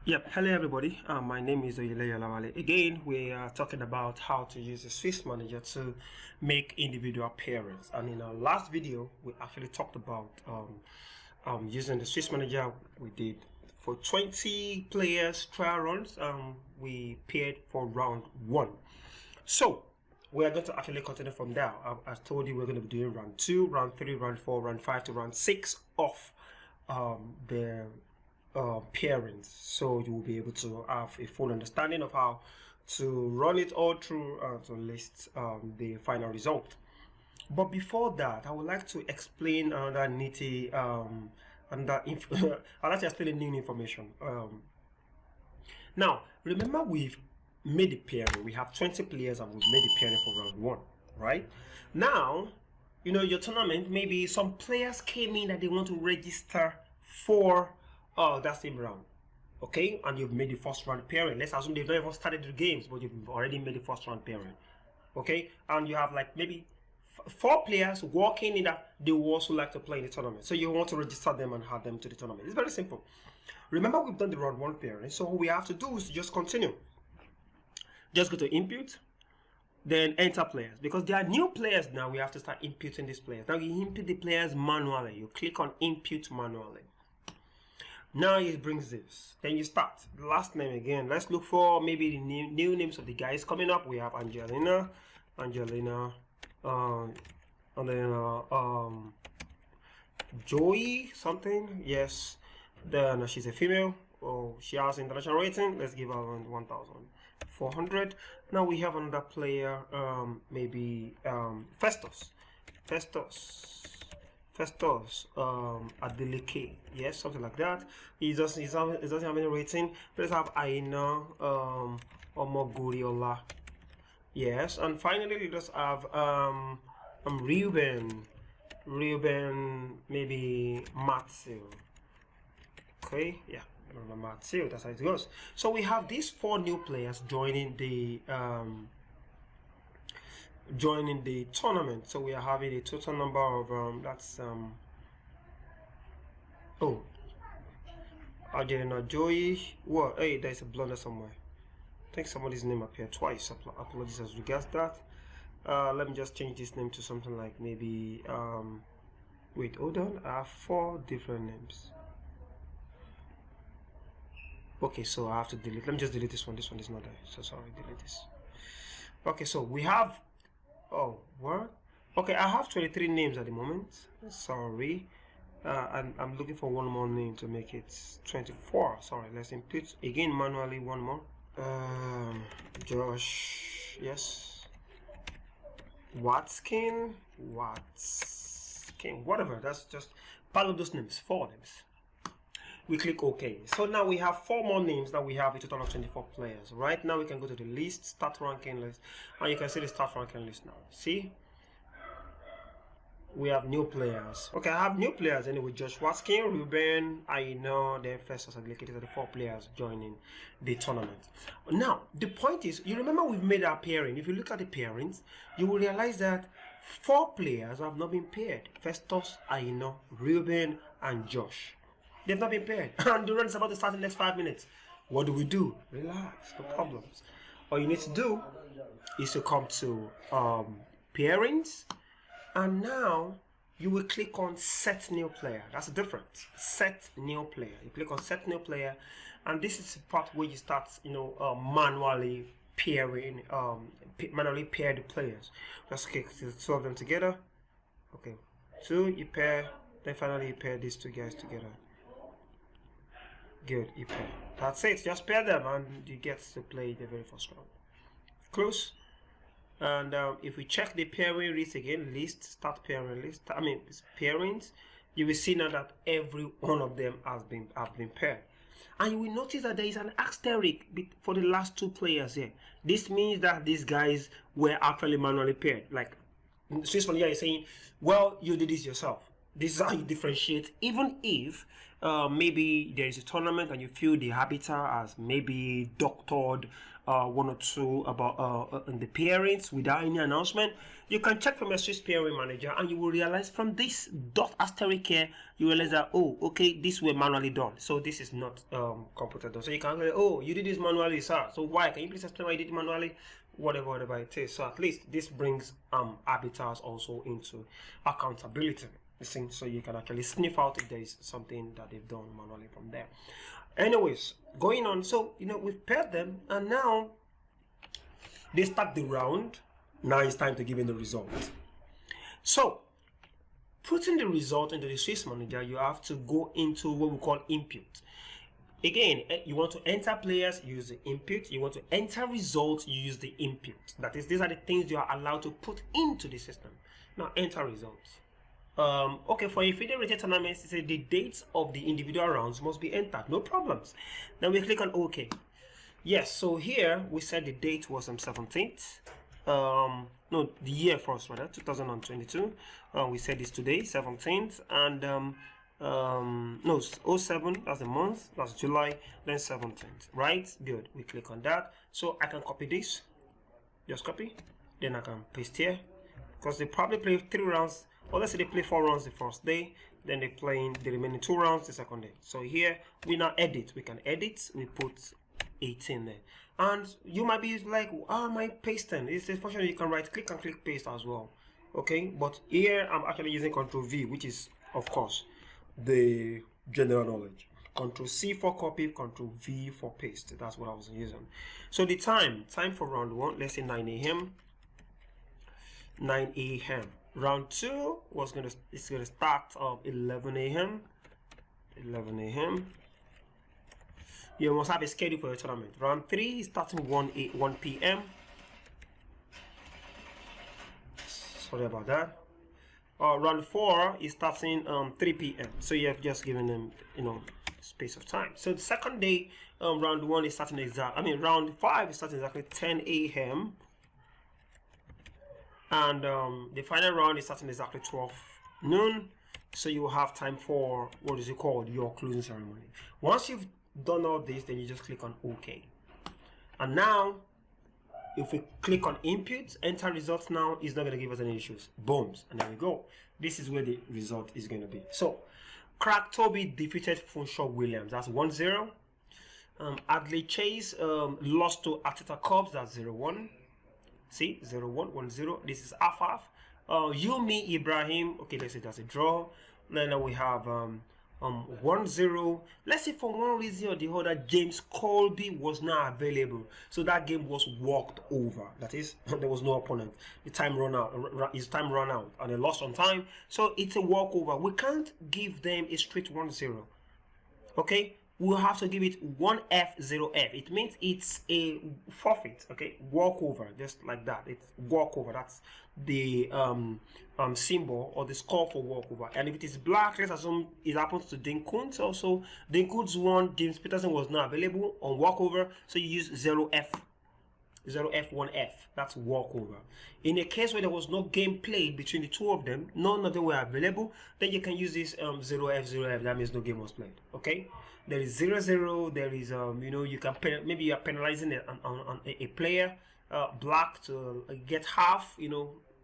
Yep, hello everybody. My name is Oyeleyo Lawale. Again, we are talking about how to use the Swissmanager to make individual pairings. And in our last video, we actually talked about using the Swissmanager. We did for 20 players trial runs. We paired for round 1. So we are going to actually continue from there. I told you we're going to be doing round 2, round 3, round 4, round 5 to round 6 of the pairings, so you will be able to have a full understanding of how to run it all through to list the final result. But before that, I would like to explain that nitty and that I'd like to explain the new information. Now remember, we've made the pairing. We have 20 players and we've made the pairing for round 1, right? Now, you know, your tournament, maybe some players came in that they want to register for that same round, okay? And you've made the first round pairing. Let's assume they've not even started the games, but you've already made the first round pairing, okay? And you have like maybe 4 players walking in that they also like to play in the tournament. So you want to register them and add them to the tournament. It's very simple. Remember, we've done the round 1 pairing, so what we have to do is to just continue. Just go to input, then enter players, because there are new players now. We have to start inputting these players. Now you input the players manually. You click on input manually. Now it brings this. Then you start the last name again. Let's look for maybe the new names of the guys coming up. We have Angelina, and then Joey something. Yes, then she's a female. Oh, she has international rating. Let's give her around 1,400. Now we have another player, maybe Festus, Adeleke, yes, something like that. He doesn't have any rating. Let's have Aina, Omoguriola, yes, and finally let's have Reuben, maybe Matthew. Okay, yeah, Matthew. That's how it goes. So we have these 4 new players joining the tournament. So we are having a total number of oh, Argentina Joey. Well, hey, there's a blunder somewhere. I think somebody's name appeared twice. Apologies as regards that. Let me just change this name to something like maybe wait, hold on. I have 4 different names. Okay, so I have to delete. Let me just delete this one. This one is not there. So sorry, delete this. Okay, so we have, oh, what? Okay, I have 23 names at the moment. Sorry. And I'm looking for one more name to make it 24. Sorry, let's input again manually one more. Josh, yes. Watskin, whatever. That's just part of those names, 4 names. We click OK. So now we have 4 more names that we have a total of 24 players. Right now we can go to the list, start ranking list, and you can see the start ranking list now. See? We have new players. Okay, I have new players anyway. Josh Watkin, Ruben, I know, then first as allocated to the 4 players joining the tournament. Now, the point is, you remember we've made our pairing. If you look at the pairings, you will realize that 4 players have not been paired. Festus, Aino, Ruben, and Josh. They've not been paired. And the run is about to start in the next 5 minutes. What do? Relax, no problems. All you need to do is to come to pairings, and now you will click on set new player. That's the difference. Set new player. You click on set new player, and this is the part where you start, you know, manually pairing, manually pair the players. Just click 2 of them together. Okay, 2 you pair, then finally you pair these 2 guys together. Good, you pair. That's it. Just pair them, and you get to play the very first round. Close. And if we check the pairing list again, start pairing list. I mean, pairings. You will see now that every one of them have been paired, and you will notice that there is an asterisk for the last 2 players here. This means that these guys were actually manually paired. Like Swissmanager is saying, well, you did this yourself. This is how you differentiate, even if maybe there is a tournament and you feel the arbiter has maybe doctored one or two about in the pairings without any announcement, you can check from your Swiss pairing manager and you will realize from this dot asterisk here, you realize that, oh, okay, this were manually done, so this is not computer done. So you can say, oh, you did this manually, sir, so why? Can you please explain why you did it manually? Whatever it is. So at least this brings arbiters also into accountability. So you can actually sniff out if there is something that they've done manually from there. Anyways, going on, so we've paired them and now they start the round. Now it's time to give in the result. So putting the result into the Swissmanager, you have to go into what we call input. Again, you want to enter players, use the input. You want to enter results, you use the input. That is, these are the things you are allowed to put into the system. Now enter results. Okay, for a federated tournament, it says the dates of the individual rounds must be entered. No problems. Then we click on OK. Yes, so here we said the date was 17th. No, the year first, rather, 2022. We said this today, 17th, and no, 07, that's the month, that's July, then 17th, right? Good. We click on that. So I can copy this, just copy, then I can paste here, because they probably play 3 rounds. Or let's say they play 4 rounds the first day, then they play the remaining 2 rounds the second day. So here we now edit. We can edit. We put 18 there, and you might be like, "Oh, my pasting." It's a function you can right click and click paste as well. Okay, but here I'm actually using Control V, which is of course the general knowledge. Control C for copy, Control V for paste. That's what I was using. So the time for round 1, let's say 9 a.m. 9 a.m. Round 2 it's gonna start 11 a.m. 11 a.m. You must have a schedule for your tournament. Round 3 is starting 1 p.m. Sorry about that. Round 4 is starting 3 p.m. So you have just given them space of time. So the second day, round 1 is starting round 5 is starting exactly 10 a.m. and the final round is starting exactly 12 noon. So you will have time for what is it called, your closing ceremony. Once you've done all this, then you just click on OK. And now if we click on input, enter results, now it's not going to give us any issues. Boom, and there we go. This is where the result is going to be. So Crack Toby defeated Funshaw Williams, that's 1-0. Adley Chase lost to Atita Cubs, that's 0-1. See, 0-1, 1-0. This is half. Yumi Ibrahim, okay, let's say that's a draw. Then we have 1-0. Let's say for one reason or the other, James Colby was not available, so that game was walked over. That is, there was no opponent. The time run out. His time run out, and they lost on time. So it's a walkover. We can't give them a straight 1-0. Okay, we'll have to give it 1F 0F. It means it's a forfeit. Okay, walkover, just like that. It's walkover. That's the symbol or the score for walkover. And if it is black, let's assume it happens to Dean Kuntz. Also, Dean Kuntz won. James Peterson was not available on walkover, so you use 0F. 0F 1F, that's walkover. In a case where there was no game played between the two of them, none of them were available, then you can use this 0F 0F. That means no game was played. Okay, there is 0-0. There is you can maybe you are penalizing a player, black to get half,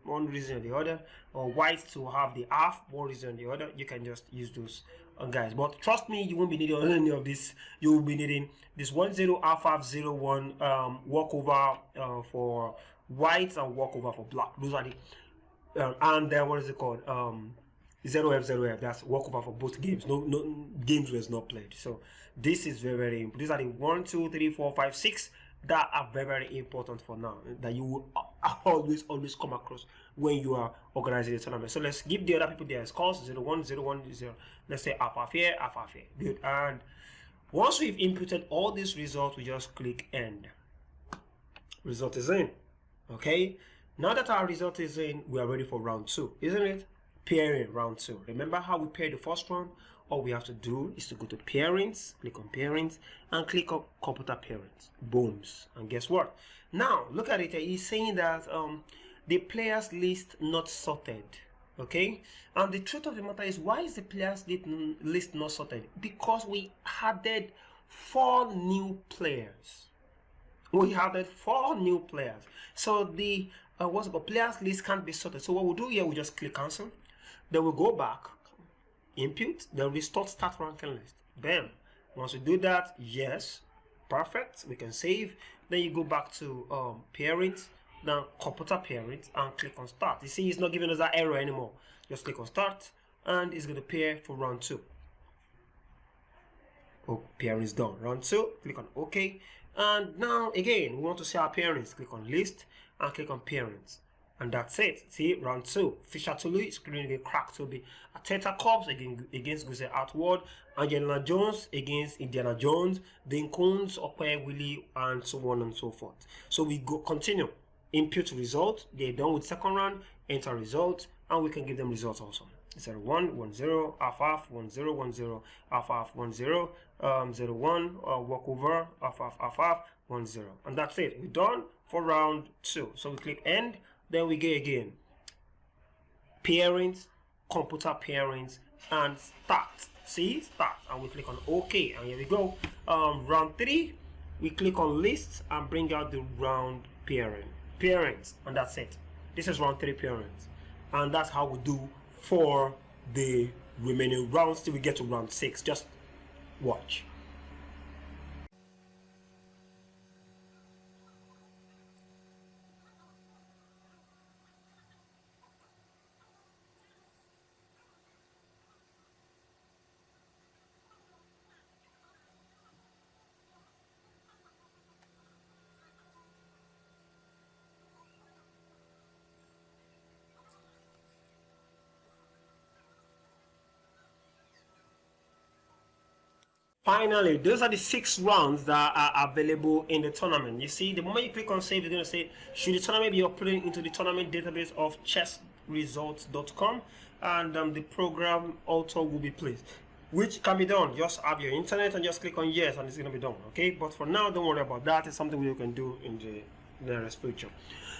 one reason or the other, or white to have the half, one reason or the other. You can just use those guys, but trust me, you won't be needing any of this. You will be needing this 1-0 half 0-1 walkover for white and walkover for black. Those are the and then what is it called, 0F 0F. That's walkover for both games. No games was not played. So this is very, very important. These are the 1, 2, 3, 4, 5, 6 that are very, very important for now, that you will always come across when you are organizing the tournament. So let's give the other people their scores. 0-1, 0-1, 0. Let's say half here, half here. Good. And once we've inputted all these results, we just click end. Result is in. Okay, now that our result is in, we are ready for round 2, isn't it? Pairing, round 2. Remember how we paired the first round? All we have to do is to go to pairings, click on pairings, and click on computer pairings. Booms. And guess what? Now look at it. He's saying that the players list not sorted. Okay, and the truth of the matter is, why is the players list not sorted? Because we added 4 new players. We added 4 new players, so the what's it called, players list can't be sorted. So what we'll do here, we just click cancel, then we'll go back, input, then restore start ranking list. Bam. Once we do that, yes, perfect, we can save. Then you go back to parent, then computer parent, and click on start. You see, it's not giving us that error anymore. Just click on start, and it's going to pair for round 2. Oh, parent is done. Round 2, click on OK. And now again, we want to see our parents. Click on list and click on parents, and that's it. See, round 2, Fisher Tulu screen again, crack to be Ateta Corps against Guze Outward, Angelina Jones against Indiana Jones, Dean Coons, Okwe Willie, and so on and so forth. So we go continue, input result. They're done with second round, enter result, and we can give them results also. 0-1, 1-0, half, 1-0, 1-0, half, 1-0, 0-1, walkover, half, 1-0, and that's it. We're done for round 2. So we click end, then we go again, parents, computer parents, and start. See, start, and we click on OK, and here we go. Round 3, we click on list and bring out the round parents, and that's it. This is round 3 parents, and that's how we do for the remaining rounds till we get to round 6. Just watch. Finally, those are the 6 rounds that are available in the tournament. You see, the moment you click on save, it's going to say, should the tournament be uploaded into the tournament database of chessresults.com, and the program author will be placed, which can be done. Just have your internet and just click on yes, and it's going to be done. Okay, but for now, don't worry about that. It's something we can do in the nearest future.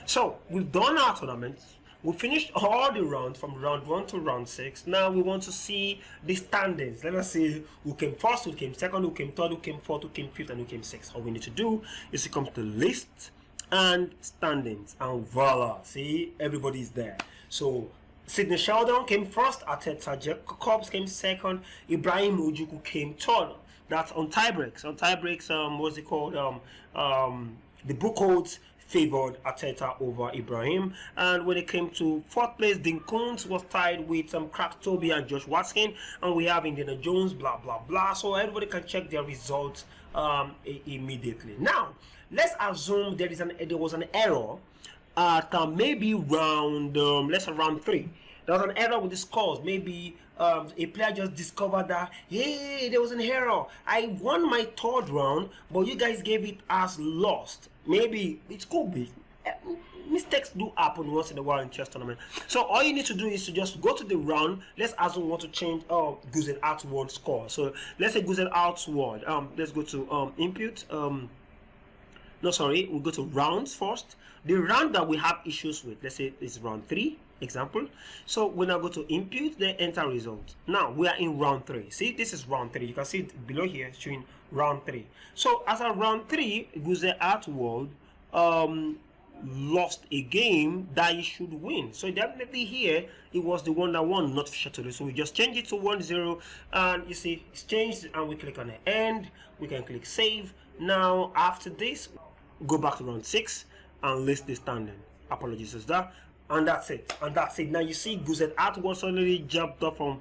So we've done our tournaments. We finished all the rounds from round 1 to round 6. Now we want to see the standings. Let us see who came first, who came second, who came third, who came fourth, who came fifth, and who came sixth. All we need to do is to come to the list and standings, and voila, see, everybody is there. So Sidney Sheldon came first, Ateta Jacobs came second, Ibrahim Ujuku came third. That's on tiebreaks. On tiebreaks, what's it called? The book holds favored Ateta over Ibrahim, and when it came to 4th place, Dean Coons was tied with Crack Toby and Josh Watson, and we have Indiana Jones, blah blah blah. So everybody can check their results immediately. Now let's assume there was an error at maybe round let's say round 3. There was an error with the scores. Maybe a player just discovered that, hey, there was an error. I won my 3rd round, but you guys gave it as lost. Maybe it could be. Mistakes do happen once in a while in chess tournament. So all you need to do is to just go to the round. Let's assume we want to change Guzen outward score. So let's say Guzen outward. Let's go to input. No, sorry, we'll go to rounds first. The round that we have issues with, let's say it's round 3, example. So we now go to input, then enter result. Now we are in round 3. See, this is round 3. You can see it below here showing round 3. So as a round 3, Guze Outward lost a game that he should win. So definitely here it was the one that won, not Fisher Tulu. So we just change it to 1-0, and you see it's changed, and we click on the end. We can click save. Now after this, go back to round 6 and list the standing. Apologies for that. And that's it. And that's it. Now you see Guzen Outward suddenly jumped up from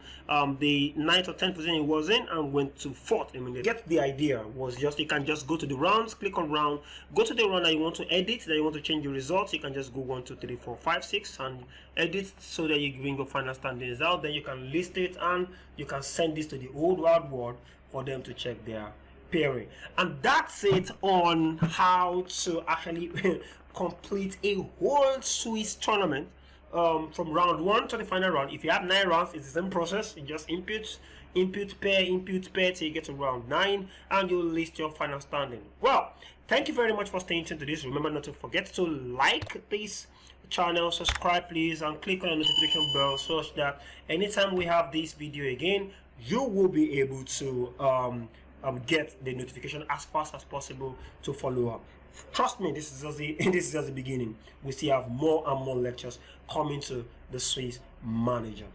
the 9th or 10th position he was in and went to 4th. I mean, get the idea. Was just, you can just go to the rounds, click on round, go to the round that you want to edit, that you want to change your results. You can just go 1, 2, 3, 4, 5, 6 and edit so that you bring your final standings out. Then you can list it and you can send this to the old wide world for them to check their pairing. And that's it on how to actually complete a whole Swiss tournament from round 1 to the final round. If you have 9 rounds, it's the same process. You just input, input pair till you get to round 9, and you'll list your final standing. Well, thank you very much for staying tuned to this. Remember not to forget to like this channel, subscribe please, and click on the notification bell so that anytime we have this video again, you will be able to get the notification as fast as possible to follow up. Trust me, this is just the beginning. We still have more and more lectures coming to the Swissmanager.